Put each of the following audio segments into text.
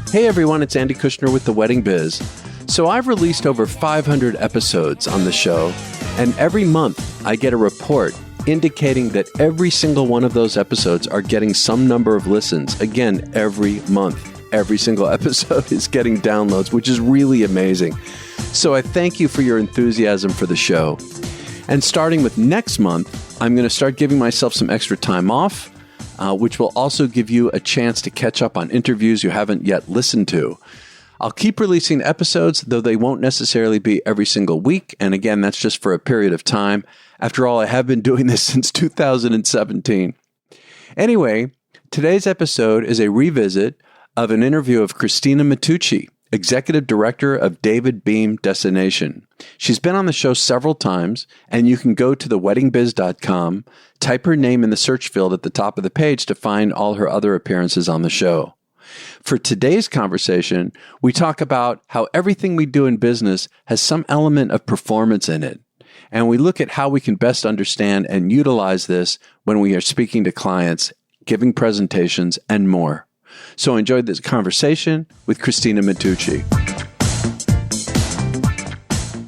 Hey everyone, it's Andy Kushner with The Wedding Biz. So I've released over 500 episodes on the show, and every month I get a report indicating that every single one of those episodes are getting some number of listens. Again, every month, every single episode is getting downloads, which is really amazing. So I thank you for your enthusiasm for the show. And starting with next month, I'm going to start giving myself some extra time off, which will also give you a chance to catch up on interviews you haven't yet listened to. I'll keep releasing episodes, though they won't necessarily be every single week. And again, that's just for a period of time. After all, I have been doing this since 2017. Anyway, today's episode is a revisit of an interview of Christina Matteucci, Executive Director of David Beahm Destination. She's been on the show several times, and you can go to theweddingbiz.com, type her name in the search field at the top of the page to find all her other appearances on the show. For today's conversation, we talk about how everything we do in business has some element of performance in it, and we look at how we can best understand and utilize this when we are speaking to clients, giving presentations, and more. So enjoy this conversation with Christina Matteucci.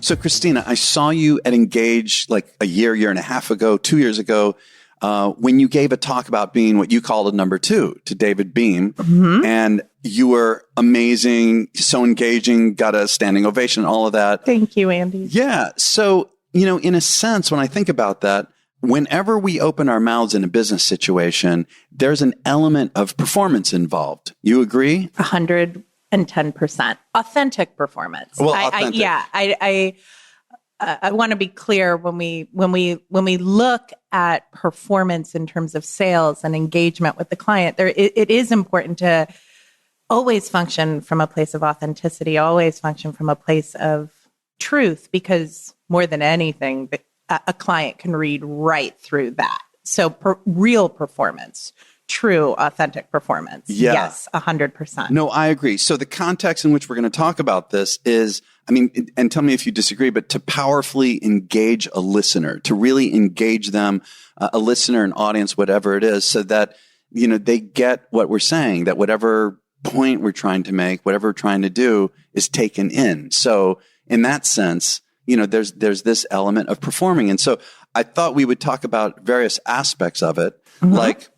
So Christina, I saw you at Engage like a year and a half ago, 2 years ago, when you gave a talk about being what you called a number two to David Beahm. Mm-hmm. And you were amazing, so engaging, got a standing ovation, all of that. Thank you, Andy. Yeah. So, in a sense, when I think about that, whenever we open our mouths in a business situation, there's an element of performance involved. You agree? 110%. Authentic performance. Well, authentic. I want to be clear when we look at performance in terms of sales and engagement with the client, it is important to always function from a place of authenticity, always function from a place of truth, because more than anything, a client can read right through that. So real performance, true, authentic performance. Yeah. Yes, 100%. No, I agree. So the context in which we're going to talk about this is, and tell me if you disagree, but to powerfully engage a listener, to really engage them, a listener, an audience, whatever it is, so that, they get what we're saying, that whatever point we're trying to make, whatever we're trying to do is taken in. So in that sense, there's this element of performing. And so I thought we would talk about various aspects of it. Mm-hmm. Like,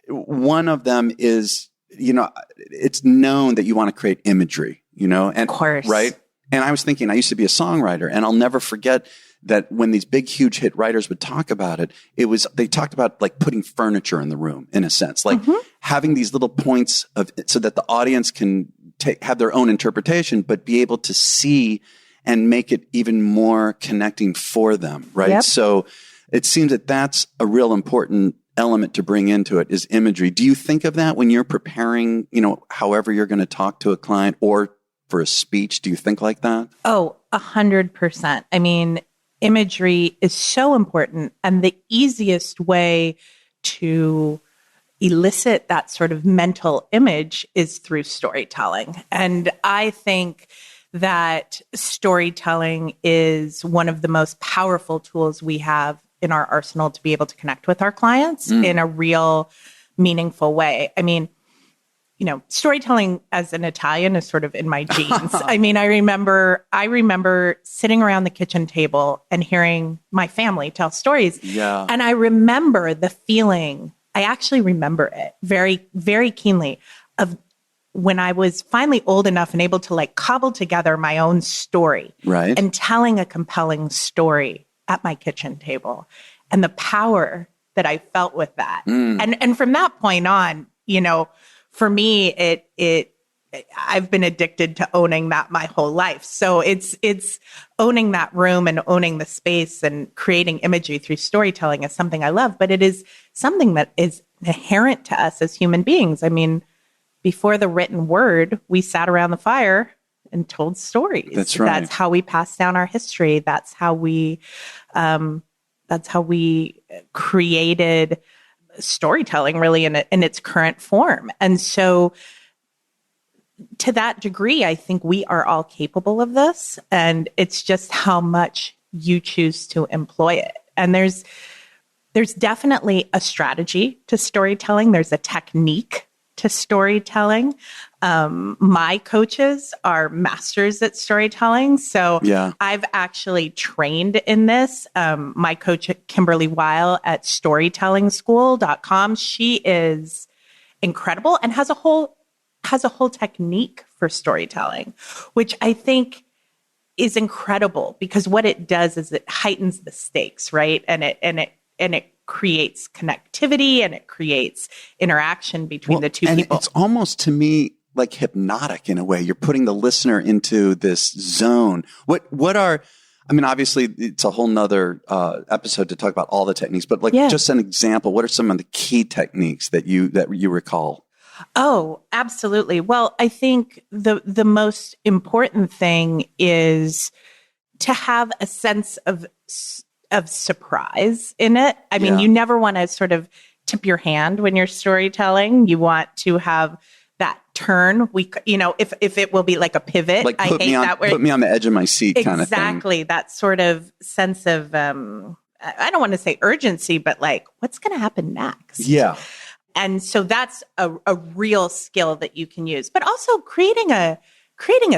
one of them is, it's known that you want to create imagery, and of course. Right. And I was thinking, I used to be a songwriter, and I'll never forget that when these big, huge hit writers would talk about it, they talked about like putting furniture in the room, in a sense, like mm-hmm. having these little points so that the audience can have their own interpretation, but be able to see and make it even more connecting for them, right? Yep. So it seems that that's a real important element to bring into it, is imagery. Do you think of that when you're preparing, however you're going to talk to a client or for a speech? Do you think like that? Oh, 100%. Imagery is so important. And the easiest way to elicit that sort of mental image is through storytelling. And I think that storytelling is one of the most powerful tools we have in our arsenal to be able to connect with our clients in a real, meaningful way. Storytelling as an Italian is sort of in my genes. I remember sitting around the kitchen table and hearing my family tell stories. Yeah. And I remember the feeling, I actually remember it very, very keenly, of when I was finally old enough and able to cobble together my own story, right, and telling a compelling story at my kitchen table, and the power that I felt with that. And from that point on, for me, I've been addicted to owning that my whole life. So it's owning that room and owning the space and creating imagery through storytelling is something I love, but it is something that is inherent to us as human beings. Before the written word, we sat around the fire and told stories. That's right. That's how we passed down our history. That's how we created storytelling, really, in its current form. And so, to that degree, I think we are all capable of this, and it's just how much you choose to employ it. And there's definitely a strategy to storytelling. There's a technique to storytelling. My coaches are masters at storytelling. So I've actually trained in this. My coach, Kimberly Weil at storytellingschool.com, she is incredible and has a whole technique for storytelling, which I think is incredible because what it does is it heightens the stakes, right? And it creates connectivity and it creates interaction between the two people. It's almost to me like hypnotic in a way. You're putting the listener into this zone. What are, I mean, obviously it's a whole nother episode to talk about all the techniques, but just an example, what are some of the key techniques that you recall? Oh, absolutely. Well, I think the most important thing is to have a sense of surprise in it. I mean, you never want to sort of tip your hand when you're storytelling. You want to have that turn. If it will be like a pivot, like put me on the edge of my seat kind of thing. Exactly. That sort of sense of, I don't want to say urgency, but like, what's going to happen next? Yeah. And so that's a real skill that you can use, but also creating a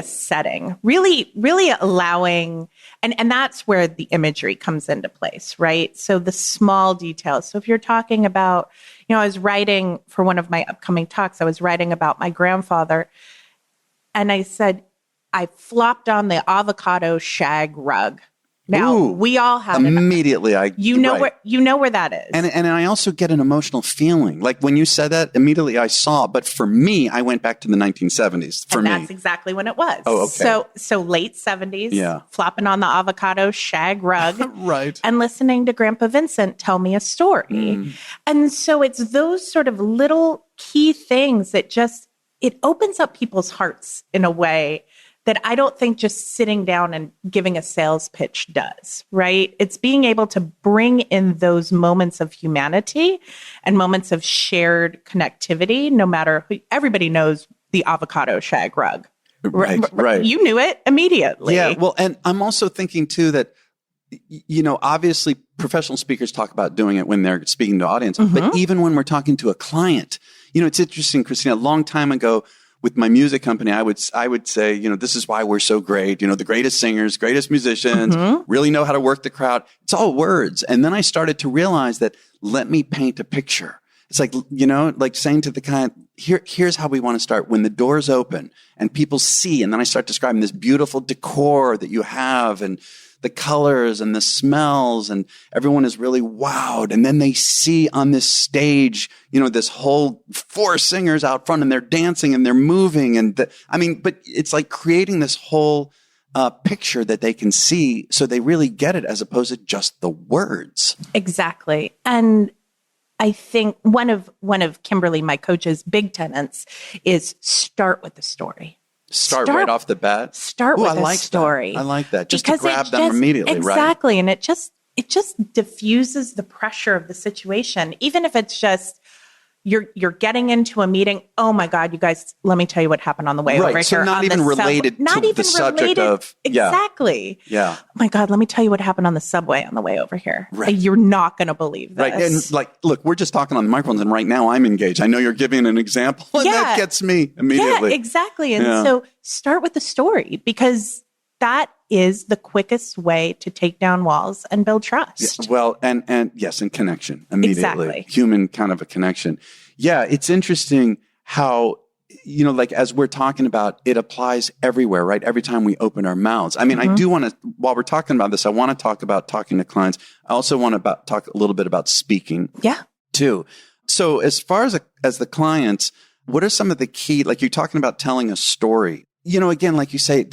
setting, really allowing, and that's where the imagery comes into place, right? So the small details. So if you're talking about, I was writing for one of my upcoming talks, I was writing about my grandfather, and I said, I flopped on the avocado shag rug. Now, we all have immediately. Where that is, and I also get an emotional feeling. Like when you said that, immediately I saw. But for me, I went back to the 1970s. That's exactly when it was. Oh, okay. So late 70s, flopping on the avocado shag rug, right, and listening to Grandpa Vincent tell me a story. And so it's those sort of little key things that it opens up people's hearts in a way that I don't think just sitting down and giving a sales pitch does, right? It's being able to bring in those moments of humanity and moments of shared connectivity, no matter who. Everybody knows the avocado shag rug. Right. You knew it immediately. Yeah, well, and I'm also thinking too that, obviously professional speakers talk about doing it when they're speaking to audience, but even when we're talking to a client, it's interesting, Christina, a long time ago, with my music company, I would say, this is why we're so great. The greatest singers, greatest musicians, really know how to work the crowd. It's all words. And then I started to realize that let me paint a picture. It's like, like saying to the client, here's how we want to start. When the doors open and people see, and then I start describing this beautiful decor that you have and the colors and the smells, and everyone is really wowed. And then they see on this stage, this whole 4 singers out front, and they're dancing and they're moving. But it's like creating this whole picture that they can see, so they really get it as opposed to just the words. Exactly. And I think one of Kimberly, my coach's big tenets is start with the story. Start right off the bat. Start with a story. I like that. Just to grab them immediately, right? Exactly. And it just diffuses the pressure of the situation. Even if it's just you're getting into a meeting. Oh my God, you guys, let me tell you what happened on the way over here. So not even related to the subject of. Exactly. Yeah. Oh my God, let me tell you what happened on the subway on the way over here. Right. You're not going to believe this. Right. And look, we're just talking on the microphones, and right now I'm engaged. I know you're giving an example, and that gets me immediately. Yeah, exactly. And so start with the story, because that is the quickest way to take down walls and build trust. Yeah, well, and yes, and connection immediately. Exactly. Human kind of a connection. Yeah, it's interesting how, as we're talking about, it applies everywhere, right? Every time we open our mouths. I mean, I do want to, while we're talking about this, I want to talk about talking to clients. I also want to talk a little bit about speaking. Yeah. Too. So as far as the clients, what are some of the key, like you're talking about telling a story? Again, like you say, I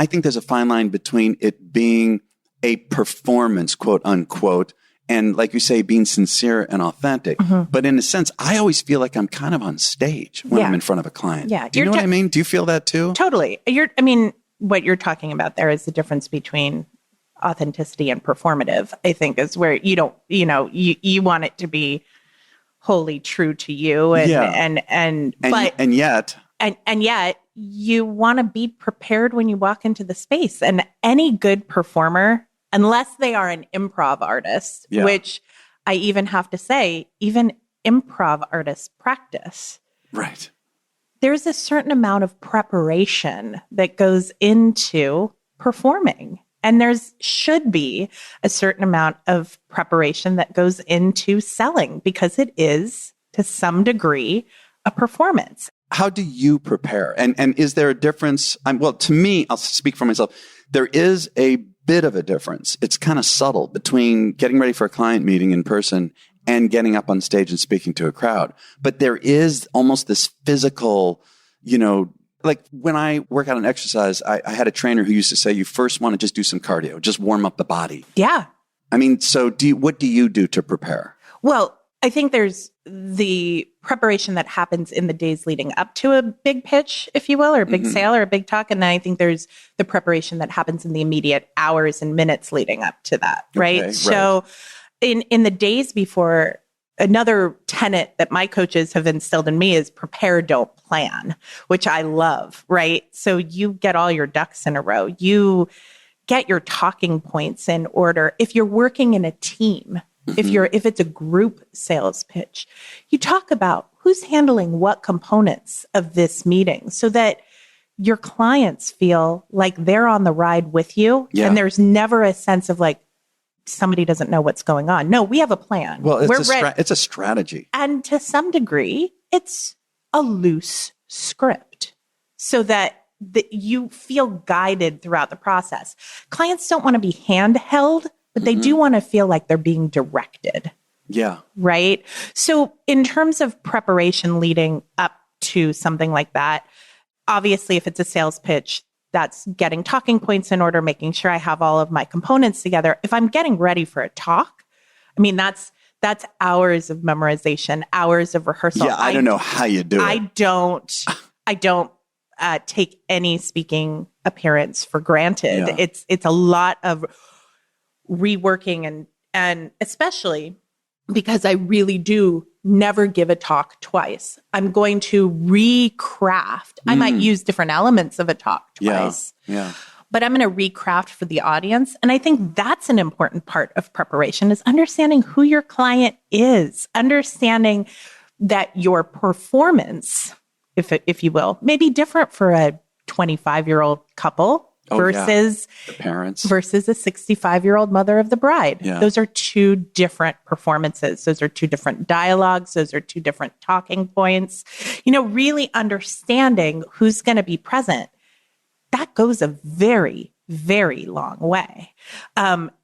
think there's a fine line between it being a performance, quote unquote, and like you say, being sincere and authentic. But in a sense, I always feel like I'm kind of on stage when I'm in front of a client. Yeah. Do you know what I mean? Do you feel that too? Totally. What you're talking about there is the difference between authenticity and performative, I think, is where you don't, you want it to be wholly true to you. And yet you want to be prepared when you walk into the space. And any good performer, unless they are an improv artist, which I even have to say, even improv artists practice. Right. There's a certain amount of preparation that goes into performing. And should be a certain amount of preparation that goes into selling because it is, to some degree, a performance. How do you prepare? And is there a difference? Well, to me, I'll speak for myself. There is a bit of a difference. It's kind of subtle between getting ready for a client meeting in person and getting up on stage and speaking to a crowd. But there is almost this physical, like when I work out an exercise, I had a trainer who used to say, you first want to just do some cardio, just warm up the body. Yeah. I mean, so what do you do to prepare? Well, I think there's the preparation that happens in the days leading up to a big pitch, if you will, or a big sale or a big talk. And then I think there's the preparation that happens in the immediate hours and minutes leading up to that, right? Okay, so in the days before, another tenet that my coaches have instilled in me is prepare, don't plan, which I love, right? So you get all your ducks in a row. You get your talking points in order. If you're working in a team, if it's a group sales pitch, you talk about who's handling what components of this meeting so that your clients feel like they're on the ride with you. Yeah. And there's never a sense of like, somebody doesn't know what's going on. No, we have a plan. Well, it's a strategy. And to some degree, it's a loose script so that you feel guided throughout the process. Clients don't want to be handheld, but they do want to feel like they're being directed. Yeah. Right? So in terms of preparation leading up to something like that, obviously, if it's a sales pitch, that's getting talking points in order, making sure I have all of my components together. If I'm getting ready for a talk, I mean, that's hours of memorization, hours of rehearsal. Yeah, I don't know how you do it. I don't take any speaking appearance for granted. Yeah. It's a lot of reworking and especially because I really do never give a talk twice. I'm going to recraft. I might use different elements of a talk twice. Yeah. But I'm going to recraft for the audience. And I think that's an important part of preparation is understanding who your client is, understanding that your performance, if you will, may be different for a 25-year-old couple versus the parents versus a 65-year-old mother of the bride. Yeah. Those are two different performances. Those are two different dialogues. Those are two different talking points. Really understanding who's going to be present, that goes a very, very long way.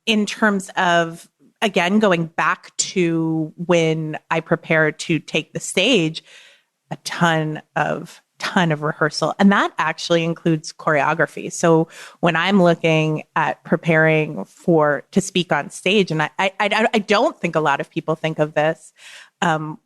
In terms of, again, going back to when I prepared to take the stage, a ton of rehearsal. And that actually includes choreography. So when I'm looking at preparing to speak on stage, and I don't think a lot of people think of this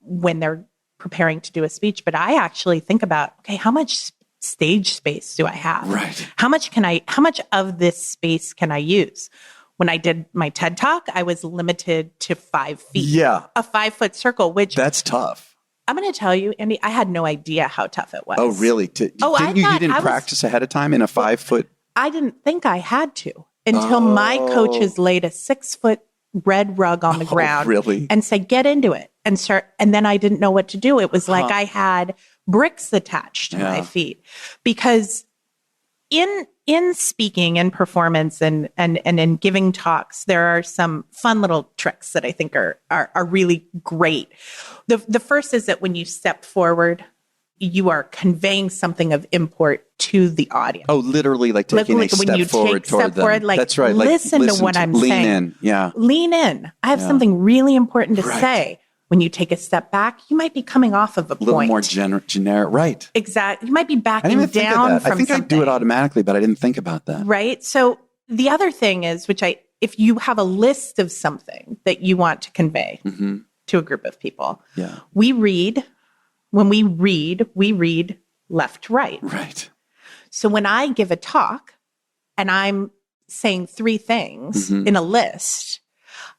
when they're preparing to do a speech, but I actually think about, okay, how much stage space do I have? Right. How much of this space can I use? When I did my TED Talk, I was limited to 5 feet. Yeah. A 5-foot circle, which that's tough. I'm going to tell you, Andy, I had no idea how tough it was. Oh, really? You didn't practice ahead of time in a 5-foot? I didn't think I had to until my coaches laid a 6-foot red rug on the ground and said, get into it and start. And then I didn't know what to do. It was like I had bricks attached to my feet because in speaking and performance and in giving talks, there are some fun little tricks that I think are really great. The first is that when you step forward, you are conveying something of import to the audience. Oh, literally like taking a step forward toward them. Like, that's right. Listen to what I'm saying. Lean in. Yeah. Lean in. I have something really important to say. When you take a step back, you might be coming off of a point. A little more generic. Right. Exactly. You might be backing down from something. I think I do it automatically, but I didn't think about that. Right. So the other thing is, if you have a list of something that you want to convey to a group of people, when we read left to right. Right. So when I give a talk and I'm saying 3 things in a list,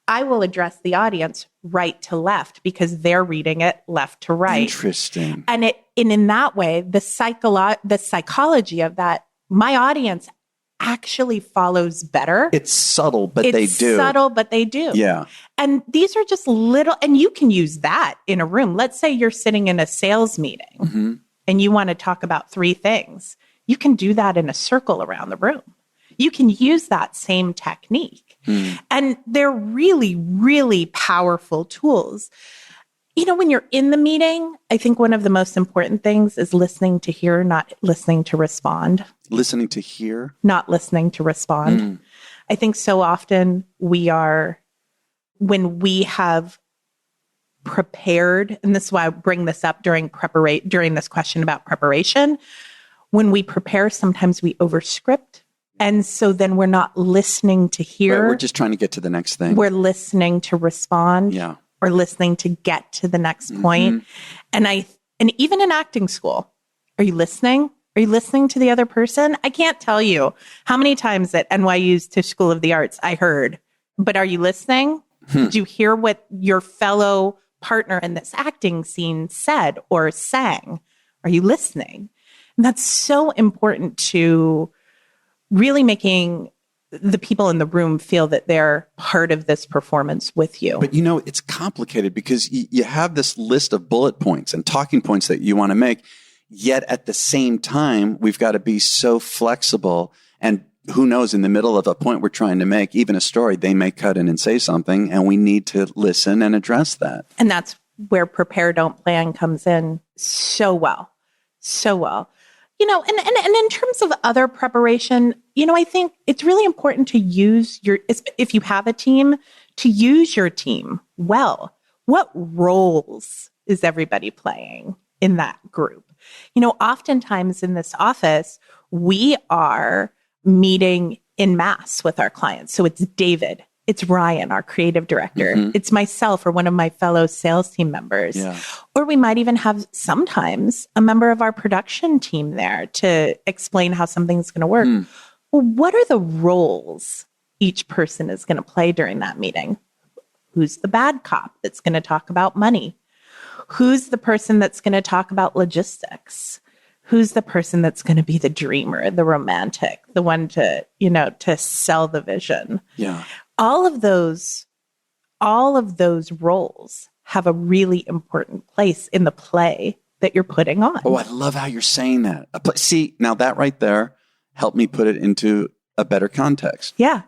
I will address the audience right to left because they're reading it left to right. Interesting. And in that way, the psychology of that, my audience actually follows better. It's subtle, but they do. It's subtle, but they do. Yeah. And these are just little, and you can use that in a room. Let's say you're sitting in a sales meeting and you want to talk about 3 things. You can do that in a circle around the room. You can use that same technique. And they're really, really powerful tools. You know, when you're in the meeting, I think one of the most important things is listening to hear, not listening to respond. Listening to hear? Not listening to respond. I think so often when we have prepared, and this is why I bring this up during this question about preparation, when we prepare, sometimes we overscript. And so then we're not listening to hear. Right, we're just trying to get to the next thing. We're listening to respond. Yeah. Or listening to get to the next point. And even in acting school, are you listening? Are you listening to the other person? I can't tell you how many times at NYU's Tisch School of the Arts I heard, but are you listening? Did you hear what your fellow partner in this acting scene said or sang? Are you listening? And that's so important to really making the people in the room feel that they're part of this performance with you. But you know, it's complicated because you have this list of bullet points and talking points that you want to make. Yet at the same time, we've got to be so flexible. And who knows, in the middle of a point we're trying to make, even a story, they may cut in and say something, and we need to listen and address that. And that's where prepare, don't plan comes in so well. So well. You know, and in terms of other preparation, you know, I think it's really important to use if you have a team, to use your team well. What roles is everybody playing in that group? You know, oftentimes in this office, we are meeting in mass with our clients. So it's David, it's Ryan, our creative director, it's myself or one of my fellow sales team members. Yeah. Or we might even have sometimes a member of our production team there to explain how something's going to work. Well, what are the roles each person is going to play during that meeting? Who's the bad cop that's going to talk about money? Who's the person that's going to talk about logistics? Who's the person that's going to be the dreamer, the romantic, the one to, you know, to sell the vision? Yeah. All of those roles have a really important place in the play that you're putting on. Oh, I love how you're saying that. See, now that right there helped me put it into a better context. Yeah.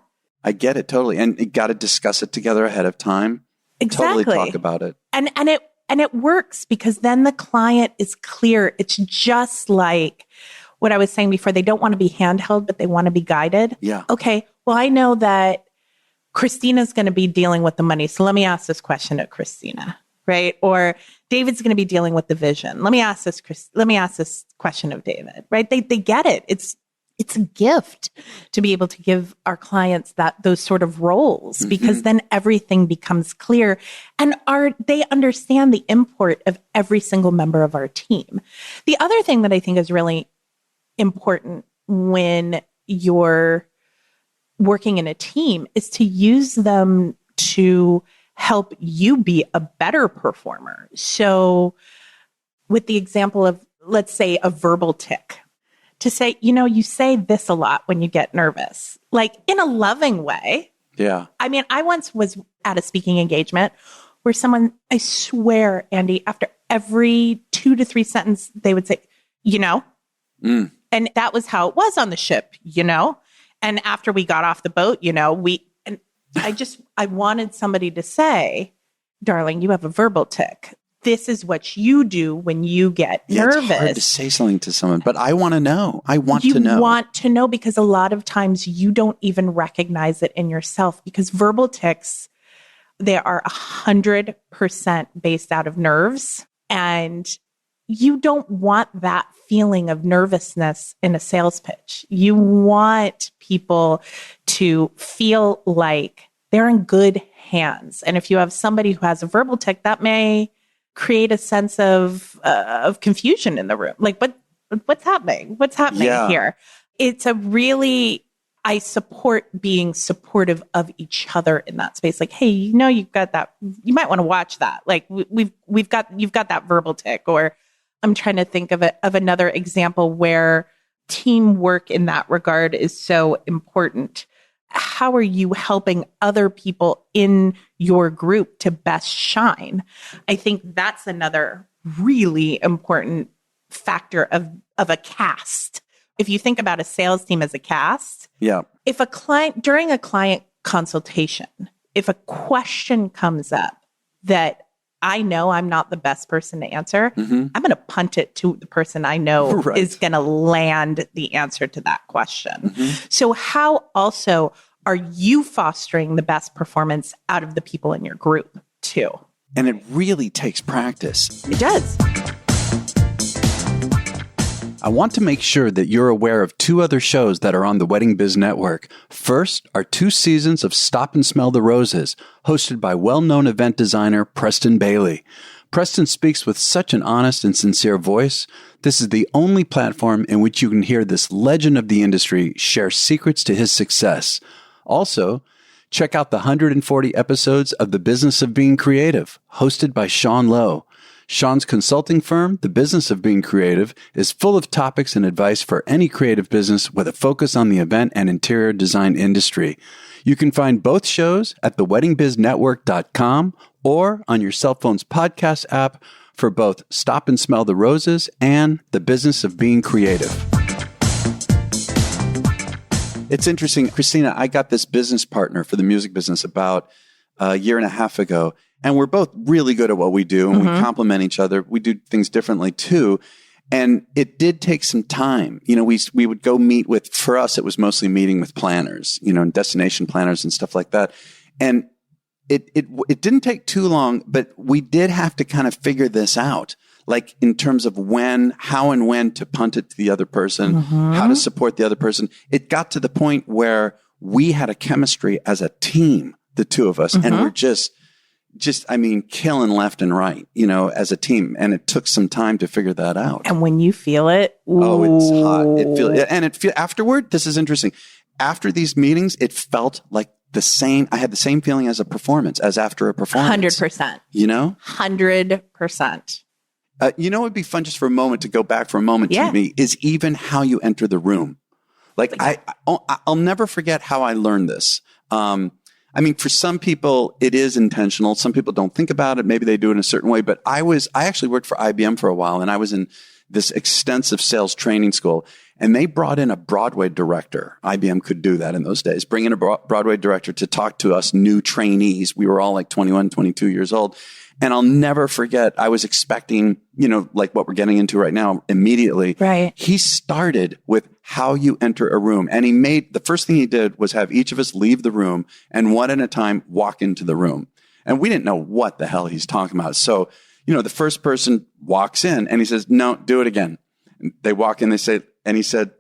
I get it totally. And you got to discuss it together ahead of time. Exactly. Totally talk about it. And it works because then the client is clear. It's just like what I was saying before. They don't want to be handheld, but they want to be guided. Yeah. Okay. Well, I know that Christina's going to be dealing with the money. So let me ask this question at Christina, right? Or David's going to be dealing with the vision. Let me ask this question of David, right? They get it. It's a gift to be able to give our clients those sort of roles because then everything becomes clear and they understand the import of every single member of our team. The other thing that I think is really important when you're working in a team is to use them to help you be a better performer. So with the example of, let's say, a verbal tic, to say, you know, you say this a lot when you get nervous, like in a loving way. Yeah. I mean, I once was at a speaking engagement where someone, I swear, Andy, after every 2 to 3 sentences, they would say, you know, and that was how it was on the ship, you know. And after we got off the boat, you know, I wanted somebody to say, darling, you have a verbal tic. This is what you do when you get nervous. It's hard to say something to someone, but I want to know. I want to know. You want to know because a lot of times you don't even recognize it in yourself because verbal tics, they are 100% based out of nerves. And you don't want that feeling of nervousness in a sales pitch. You want people to feel like they're in good hands. And if you have somebody who has a verbal tic, that may create a sense of confusion in the room. Like, what's happening? What's happening here? It's I support being supportive of each other in that space. Like, hey, you know, you've got that. You might want to watch that. Like, you've got that verbal tic. Or I'm trying to think of another example where teamwork in that regard is so important. How are you helping other people in your group to best shine? I think that's another really important factor of a cast. If you think about a sales team as a cast, if a client, during a client consultation, if a question comes up that I know I'm not the best person to answer, I'm going to punt it to the person I know is going to land the answer to that question. So how also are you fostering the best performance out of the people in your group too? And it really takes practice. It does. I want to make sure that you're aware of 2 other shows that are on the Wedding Biz Network. First are 2 seasons of Stop and Smell the Roses, hosted by well-known event designer Preston Bailey. Preston speaks with such an honest and sincere voice. This is the only platform in which you can hear this legend of the industry share secrets to his success. Also, check out the 140 episodes of The Business of Being Creative, hosted by Sean Lowe. Sean's consulting firm, The Business of Being Creative, is full of topics and advice for any creative business with a focus on the event and interior design industry. You can find both shows at theweddingbiznetwork.com or on your cell phone's podcast app for both Stop and Smell the Roses and The Business of Being Creative. It's interesting, Christina, I got this business partner for the music business about a year and a half ago. And we're both really good at what we do, and we complement each other. We do things differently too. And it did take some time. You know, we would go meet with, for us, it was mostly meeting with planners, you know, and destination planners and stuff like that. And it didn't take too long, but we did have to kind of figure this out. Like in terms of how and when to punt it to the other person, how to support the other person. It got to the point where we had a chemistry as a team, the 2 of us, and we're just, I mean, killing left and right, you know, as a team. And it took some time to figure that out. And when you feel it, oh, it's hot. Afterward, this is interesting. After these meetings, it felt like the same. I had the same feeling as after a performance. 100%. You know? 100%. You know, it'd be fun just for a moment to go back for a moment to me is even how you enter the room. Like I'll never forget how I learned this. I mean, for some people, it is intentional. Some people don't think about it. Maybe they do it in a certain way. But I actually worked for IBM for a while, and I was in this extensive sales training school, and they brought in a Broadway director. IBM could do that in those days. Bring in a Broadway director to talk to us new trainees. We were all like 21, 22 years old. And I'll never forget, I was expecting, you know, like what we're getting into right now immediately. Right. He started with how you enter a room. And the first thing he did was have each of us leave the room and one at a time walk into the room. And we didn't know what the hell he's talking about. So, you know, the first person walks in and he says, no, do it again. And they walk in, and he said,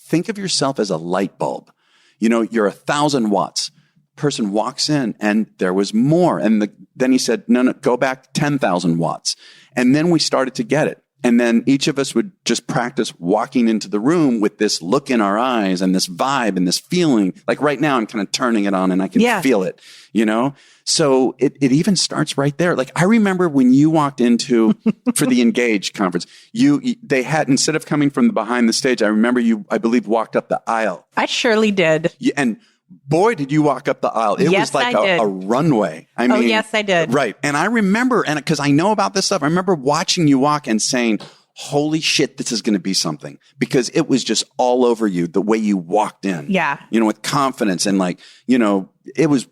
think of yourself as a light bulb. You know, you're 1,000 watts. Person walks in and there was more. And then he said, no, go back 10,000 watts. And then we started to get it. And then each of us would just practice walking into the room with this look in our eyes and this vibe and this feeling. Like right now, I'm kind of turning it on and I can feel it, you know? So it even starts right there. Like I remember when you walked into for the Engage conference, they had, instead of coming from behind the stage, I remember you, I believe, walked up the aisle. I surely did. And boy, did you walk up the aisle. It was like a runway. I mean, yes, I did. Right. And I remember, and because I know about this stuff, I remember watching you walk and saying, holy shit, this is going to be something, because it was just all over you, the way you walked in. Yeah. You know, with confidence and like, you know, it was,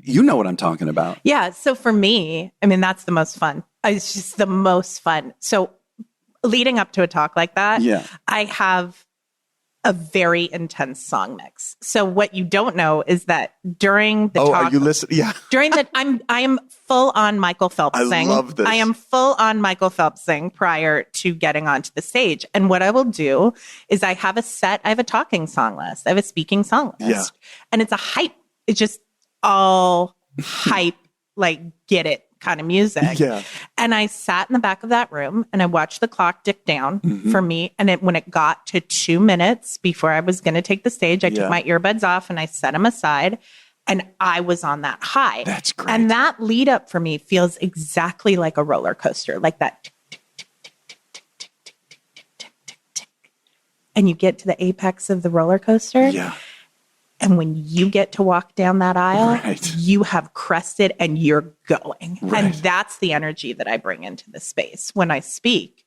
you know what I'm talking about. Yeah. So for me, I mean, that's the most fun. It's just the most fun. So leading up to a talk like that, I have a very intense song mix. So what you don't know is that during the talk, are you listening? Yeah. During the, I am full on Michael Phelpsing. I love this. I am full on Michael Phelpsing prior to getting onto the stage. And what I will do is I have a talking song list. I have a speaking song list. Yeah. And it's a hype. It's just all hype, like get it kind of music. Yeah. And I sat in the back of that room and I watched the clock tick down for me. And when it got to 2 minutes before I was going to take the stage, I took my earbuds off and I set them aside and I was on that high. That's great. And that lead up for me feels exactly like a roller coaster, like that tick, tick, tick, tick, tick, tick, tick, tick, tick, tick, tick. and you get to the apex of the roller coaster. Yeah. And when you get to walk down that aisle, Right. you have crested and you're going. Right. And that's the energy that I bring into the space when I speak.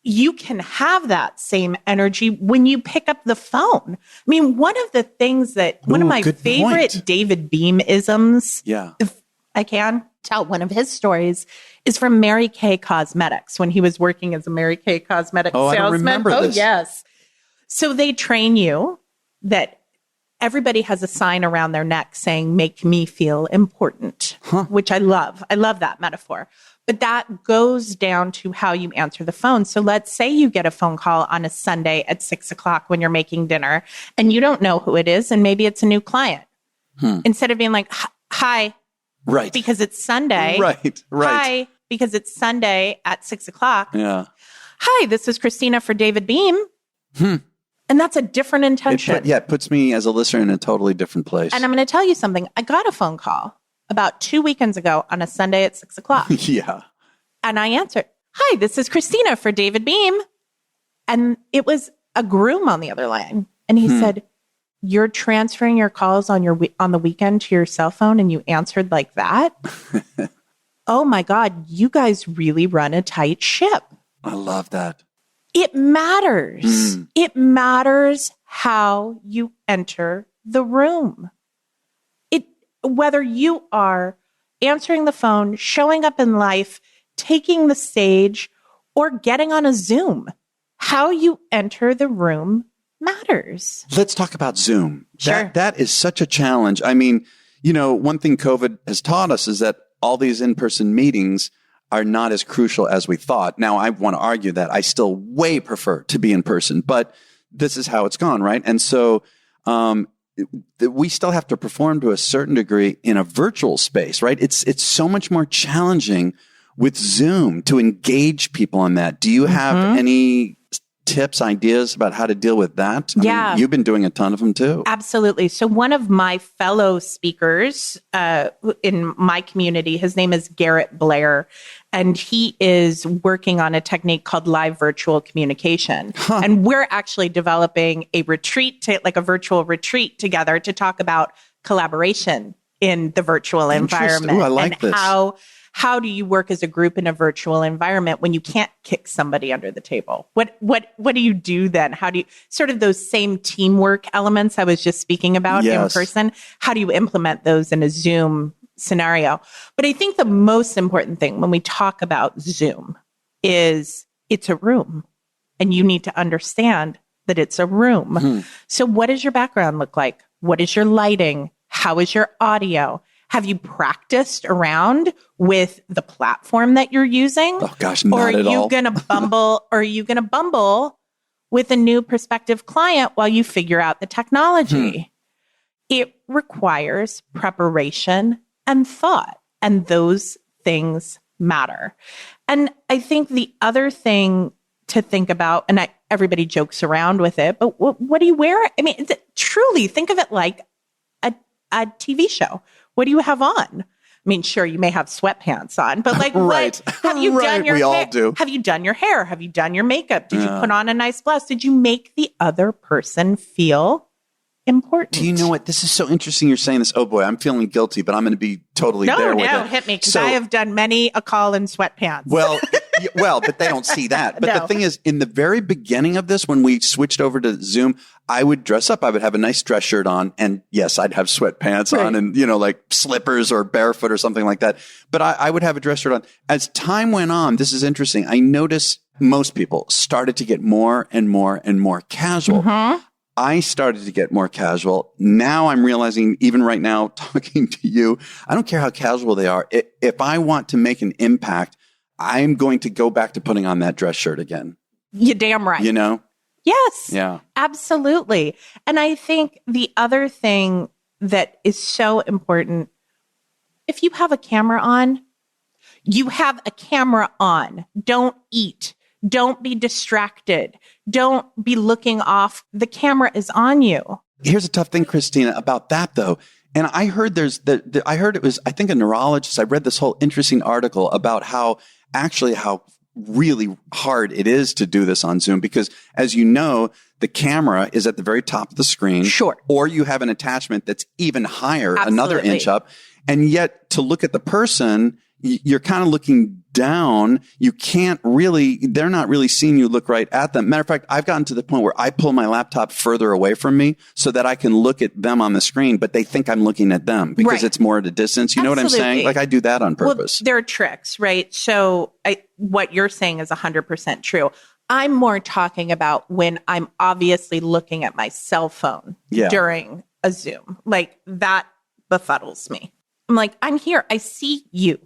You can have that same energy when you pick up the phone. I mean, one of the things that one of my favorite point. David Beahm isms, Yeah. if I can tell one of his stories, is from Mary Kay Cosmetics when he was working as a Mary Kay Cosmetics salesman. I don't remember this. Yes. So they train you that everybody has a sign around their neck saying, make me feel important, which I love. I love that metaphor. But that goes down to how you answer the phone. So let's say you get a phone call on a Sunday at 6:00 when you're making dinner and you don't know who it is. And maybe it's a new client. Instead of being like, hi, Right. because it's Sunday. Right. Hi, because it's Sunday at 6:00. Yeah. Hi, this is Christina for David Beahm. And that's a different intention. It puts me as a listener in a totally different place. And I'm going to tell you something. I got a phone call about 2 weekends ago on a Sunday at 6:00. Yeah. And I answered, hi, this is Christina for David Beahm. And it was a groom on the other line. And he said, you're transferring your calls on the weekend to your cell phone and you answered like that? Oh my God, you guys really run a tight ship. I love that. It matters. It matters how you enter the room. Whether you are answering the phone, showing up in life, taking the stage, or getting on a Zoom, how you enter the room matters. Let's talk about Zoom. Sure. That is such a challenge. I mean, one thing COVID has taught us is that all these in-person meetings are not as crucial as we thought. Now, I want to argue that I still way prefer to be in person, but this is how it's gone, right? And so we still have to perform to a certain degree in a virtual space, right? It's so much more challenging with Zoom to engage people on that. Do you have any tips, ideas about how to deal with that? I mean, you've been doing a ton of them too. Absolutely. So one of my fellow speakers in my community, his name is Garrett Blair, and he is working on a technique called live virtual communication. And we're actually developing a a virtual retreat together to talk about collaboration in the virtual environment. Ooh, I like and this. How do you work as a group in a virtual environment when you can't kick somebody under the table? What do you do then? How do you sort of those same teamwork elements I was just speaking about in person? How do you implement those in a Zoom scenario? But I think the most important thing when we talk about Zoom is it's a room and you need to understand that it's a room. So what does your background look like? What is your lighting? How is your audio? Have you practiced around with the platform that you're using? Oh gosh, not at all. Or are you going to bumble with a new prospective client while you figure out the technology? It requires preparation and thought, and those things matter. And I think the other thing to think about, and everybody jokes around with it, but what do you wear? I mean, truly think of it like a TV show. What do you have on? I mean, sure, you may have sweatpants on, but like, right. What have you done your we hair? all do. Have you done your hair? Have you done your makeup? Did you put on a nice blouse? Did you make the other person feel important? Do you know what? This is so interesting. You're saying this. Oh boy, I'm feeling guilty, but I'm going to be totally there with it. No, hit me because I have done many a call in sweatpants. Well, but they don't see that. But No. the thing is, in the very beginning of this, when we switched over to Zoom, I would dress up. I would have a nice dress shirt on. And yes, I'd have sweatpants on and, like slippers or barefoot or something like that. But I would have a dress shirt on. As time went on, this is interesting. I noticed most people started to get more and more and more casual. I started to get more casual. Now I'm realizing, even right now, talking to you, I don't care how casual they are. If I want to make an impact, I'm going to go back to putting on that dress shirt again. You're damn right. Yes. Yeah. Absolutely. And I think the other thing that is so important, if you have a camera on, you have a camera on. Don't eat. Don't be distracted. Don't be looking off. The camera is on you. Here's a tough thing, Christina, about that though. And I heard I heard it was, I think, a neurologist. I read this whole interesting article about how really hard it is to do this on Zoom because, as you know, the camera is at the very top of the screen. Sure. Or you have an attachment that's even higher, another Absolutely. inch up. And yet to look at the person, you're kind of looking down. You can't really, they're not really seeing you look right at them. Matter of fact, I've gotten to the point where I pull my laptop further away from me so that I can look at them on the screen, but they think I'm looking at them because it's more at a distance. You know what I'm saying? Like I do that on purpose. Well, there are tricks, right? So what you're saying is 100% true. I'm more talking about when I'm obviously looking at my cell phone during a Zoom. Like that befuddles me. I'm like, I'm here. I see you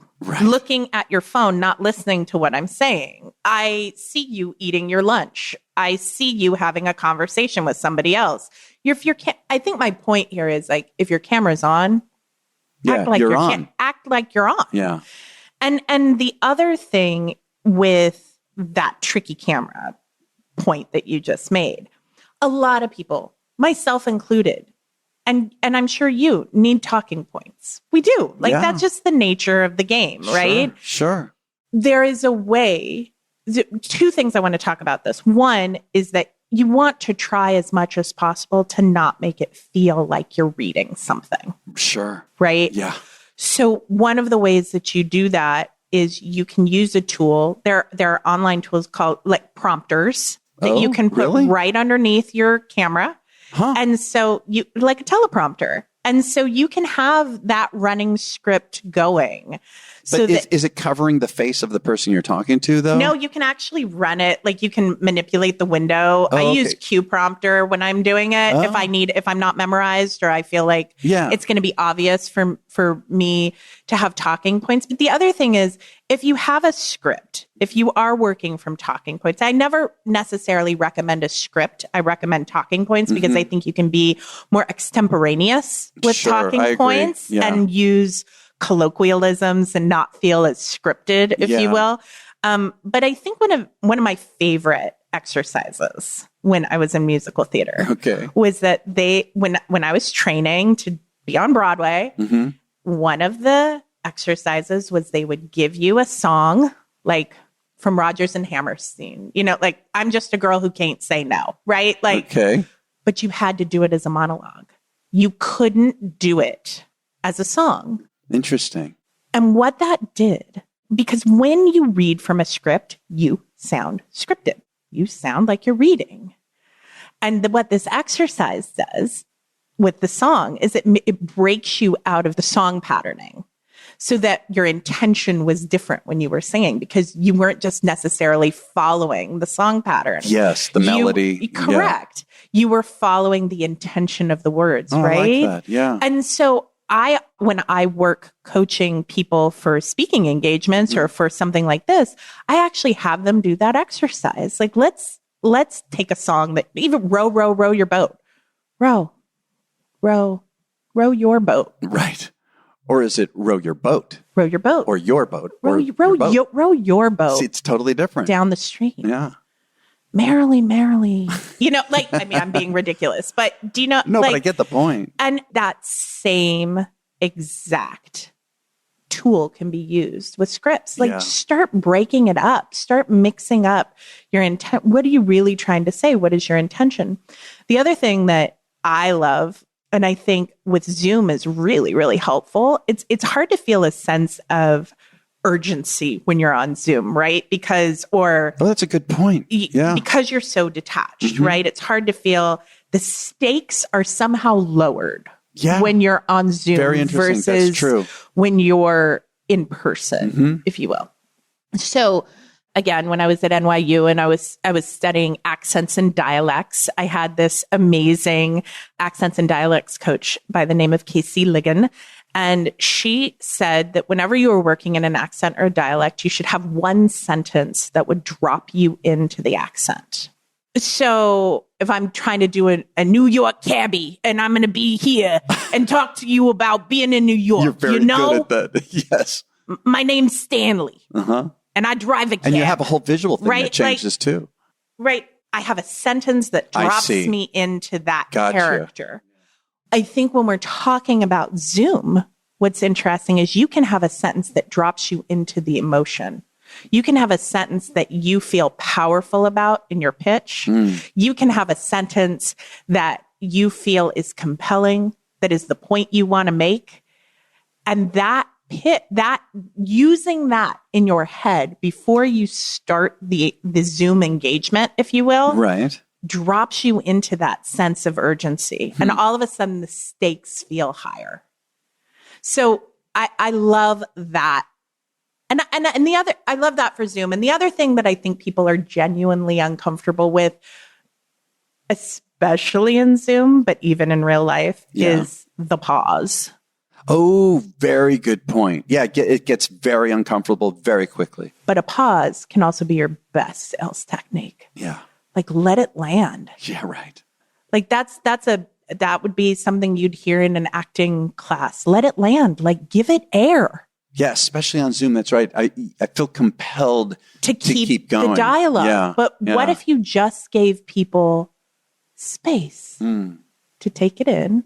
looking at your phone, not listening to what I'm saying. I see you eating your lunch. I see you having a conversation with somebody else. I think my point here is like, if your camera's on, act like you're on. Act like you're on. Yeah. And the other thing with that tricky camera point that you just made, a lot of people, myself included, and I'm sure you need talking points. We do. Like that's just the nature of the game, right? Sure. There is a way. Two things I want to talk about this. One is that you want to try as much as possible to not make it feel like you're reading something. Sure. Right? Yeah. So one of the ways that you do that is you can use a tool. There are online tools called like prompters that you can put right underneath your camera. Huh. And so you like a teleprompter. And so you can have that running script going. But is it covering the face of the person you're talking to, though? No, you can actually run it. Like you can manipulate the window. I use Q prompter when I'm doing it. If I'm not memorized or I feel like it's going to be obvious for me to have talking points. But the other thing is, if you have a script, if you are working from talking points, I never necessarily recommend a script. I recommend talking points because I think you can be more extemporaneous with talking points and use colloquialisms and not feel as scripted, if you will. But I think one of my favorite exercises when I was in musical theater was that when I was training to be on Broadway, one of the exercises was they would give you a song like from Rodgers and Hammerstein, like I'm just a girl who can't say no, right? Like, but you had to do it as a monologue. You couldn't do it as a song. Interesting. And what that did, because when you read from a script, you sound scripted. You sound like you're reading. And what this exercise does with the song is it breaks you out of the song patterning so that your intention was different when you were singing because you weren't just necessarily following the song pattern. Yes, the melody. Correct. You were following the intention of the words, right? I like that. Yeah. And so when I work coaching people for speaking engagements or for something like this, I actually have them do that exercise. Like, let's take a song that even row your boat. Row your boat. Right. Or is it row your boat? Row your boat. Or your boat. Row your boat. See, it's totally different. Down the stream. Yeah. Merrily. I'm being ridiculous, but do you know? No, but I get the point. And that same exact tool can be used with scripts. Like start breaking it up, start mixing up your intent. What are you really trying to say? What is your intention? The other thing that I love, and I think with Zoom is really, really helpful. It's hard to feel a sense of urgency when you're on Zoom, right? That's a good point. Because you're so detached, right? It's hard to feel the stakes are somehow lowered when you're on Zoom versus when you're in person, if you will. So again, when I was at NYU and I was studying accents and dialects, I had this amazing accents and dialects coach by the name of Casey Ligon. And she said that whenever you were working in an accent or a dialect, you should have one sentence that would drop you into the accent. So if I'm trying to do a New York cabbie and I'm going to be here and talk to you about being in New York, you're very good at that. Yes. My name's Stanley. And I drive a cab. And you have a whole visual thing that changes too. Right. I have a sentence that drops me into that character. I think when we're talking about Zoom, what's interesting is you can have a sentence that drops you into the emotion. You can have a sentence that you feel powerful about in your pitch. You can have a sentence that you feel is compelling, that is the point you want to make. And that using that in your head before you start the Zoom engagement, if you will, right, drops you into that sense of urgency. And all of a sudden the stakes feel higher. So I love that. And the other, I love that for Zoom. And the other thing that I think people are genuinely uncomfortable with, especially in Zoom, but even in real life, is the pause. Oh, very good point. Yeah, it gets very uncomfortable very quickly. But a pause can also be your best sales technique. Yeah. Like, let it land. Yeah, right. Like that would be something you'd hear in an acting class. Let it land. Like, give it air. Yeah, especially on Zoom. That's right. I feel compelled to keep going. The dialogue. Yeah, but what if you just gave people space to take it in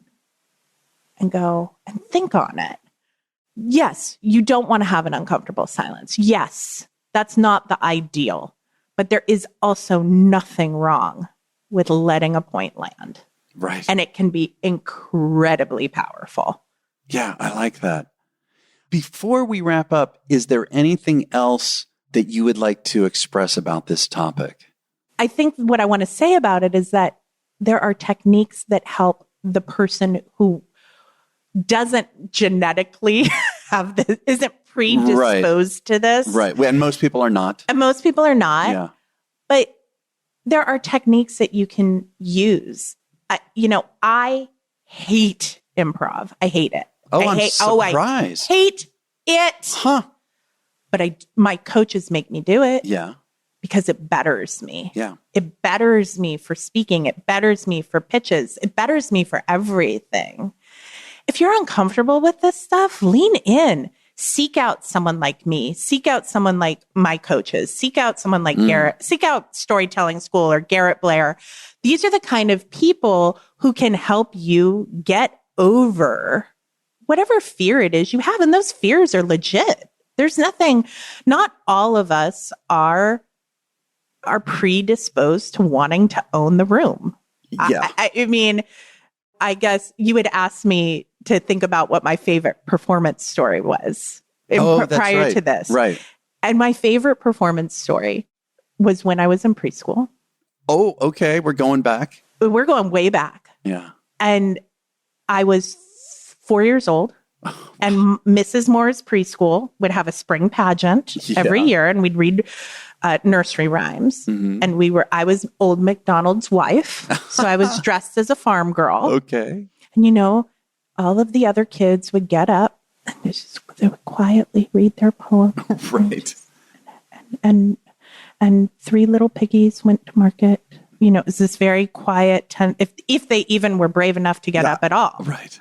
and go and think on it? Yes, you don't want to have an uncomfortable silence. Yes, that's not the ideal. But there is also nothing wrong with letting a point land. Right. And it can be incredibly powerful. Yeah, I like that. Before we wrap up, is there anything else that you would like to express about this topic? I think what I want to say about it is that there are techniques that help the person who doesn't genetically have this, isn't predisposed to this. Right. And most people are not. And most people are not. Yeah. But there are techniques that you can use. I hate improv. I hate it. I'm surprised. I hate it. Huh. But my coaches make me do it. Yeah. Because it betters me. Yeah. It betters me for speaking. It betters me for pitches. It betters me for everything. If you're uncomfortable with this stuff, lean in. Seek out someone like me. Seek out someone like my coaches. Seek out someone like Garrett. Seek out Storytelling School or Garrett Blair. These are the kind of people who can help you get over whatever fear it is you have. And those fears are legit. There's not all of us are predisposed to wanting to own the room. Yeah. I mean, I guess you would ask me to think about what my favorite performance story was prior to this. Right. And my favorite performance story was when I was in preschool. Oh, okay. We're going back. We're going way back. Yeah. And I was 4 years old. And Mrs. Moore's preschool would have a spring pageant every year, and we'd read nursery rhymes. Mm-hmm. And I was Old MacDonald's wife, so I was dressed as a farm girl. Okay. And all of the other kids would get up and they would quietly read their poem. Right. And three little piggies went to market. It was this very quiet, if they even were brave enough to get up at all. Right.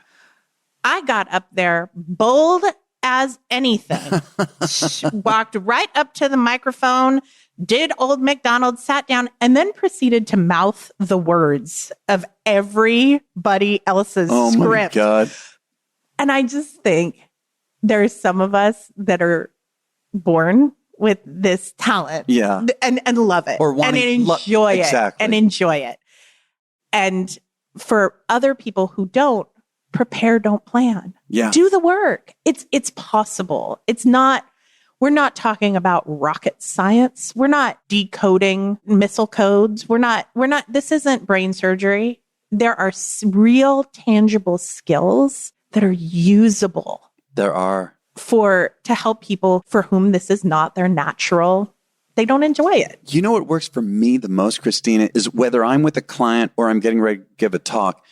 I got up there bold as anything, walked right up to the microphone, did Old MacDonald, sat down, and then proceeded to mouth the words of everybody else's script. Oh my God. And I just think there's some of us that are born with this talent. Yeah. And love it. Or want and enjoy it. Exactly. And enjoy it. And for other people who don't, prepare, don't plan. Yeah. Do the work. It's possible. We're not talking about rocket science. We're not decoding missile codes. This isn't brain surgery. There are real tangible skills that are usable. There are. To help people for whom this is not their natural. They don't enjoy it. You know what works for me the most, Christina, is whether I'm with a client or I'm getting ready to give a talk,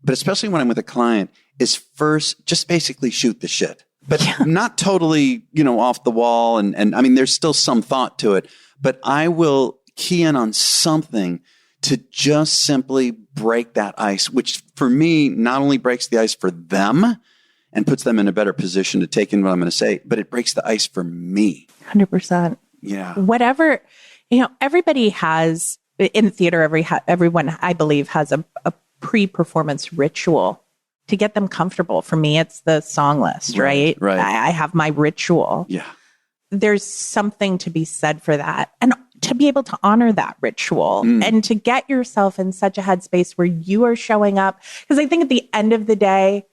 but especially when I'm with a client, is first just basically shoot the shit. But not totally, off the wall. And I mean, there's still some thought to it, but I will key in on something to just simply break that ice, which for me, not only breaks the ice for them and puts them in a better position to take in what I'm going to say, but it breaks the ice for me. 100%. Yeah. Whatever, everybody has, in theater, everyone, I believe, has a pre-performance ritual to get them comfortable. For me, it's the song list, right? Right. I have my ritual. Yeah. there's something to be said for that. And to be able to honor that ritual and to get yourself in such a headspace where you are showing up. Because I think at the end of the day,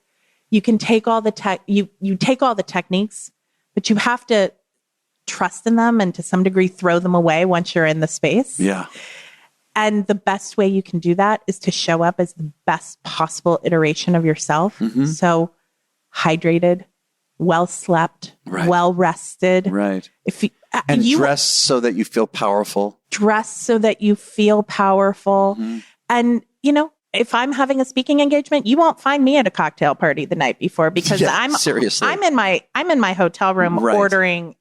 you can take all the you take all the techniques, but you have to trust in them and to some degree throw them away once you're in the space. Yeah. And the best way you can do that is to show up as the best possible iteration of yourself. So hydrated, well slept, well rested. Right. If you, and dress so that you feel powerful. Dress so that you feel powerful. And, you know, if I'm having a speaking engagement, you won't find me at a cocktail party the night before because seriously. I'm in my hotel room ordering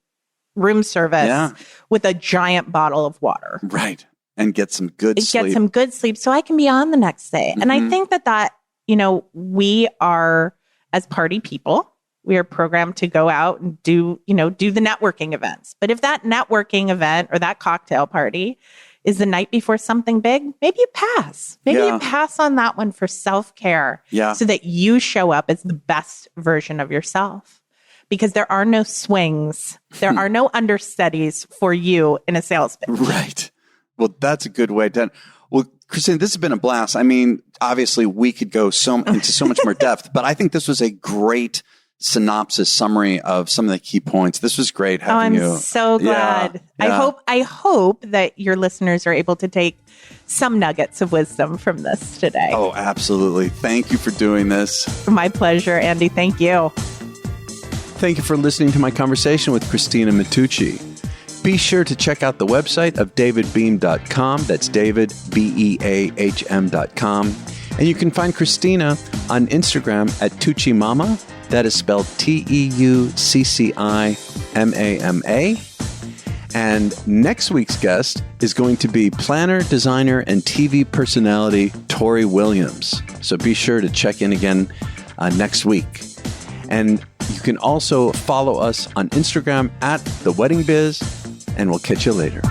room service with a giant bottle of water. Right. And get some good sleep. Get some good sleep so I can be on the next day. And I think that, you know, we are, as party people, we are programmed to go out and do the networking events. But if that networking event or that cocktail party is the night before something big, maybe you pass. Maybe you pass on that one for self-care so that you show up as the best version of yourself. Because there are no swings. There are no understudies for you in a sales pitch. Right. Well, that's a good way to... Well, Christina, this has been a blast. I mean, obviously, we could go into so much more depth, but I think this was a great synopsis summary of some of the key points. This was great having you. I'm so glad. Yeah. I hope that your listeners are able to take some nuggets of wisdom from this today. Oh, absolutely. Thank you for doing this. My pleasure, Andy. Thank you. Thank you for listening to my conversation with Christina Matteucci. Be sure to check out the website of davidbeahm.com. That's David, BEAHM.com. And you can find Christina on Instagram at Tucci-Mama. That is spelled TEUCCIMAMA. And next week's guest is going to be planner, designer, and TV personality Tori Williams. So be sure to check in again next week. And you can also follow us on Instagram at The Wedding Biz, and we'll catch you later.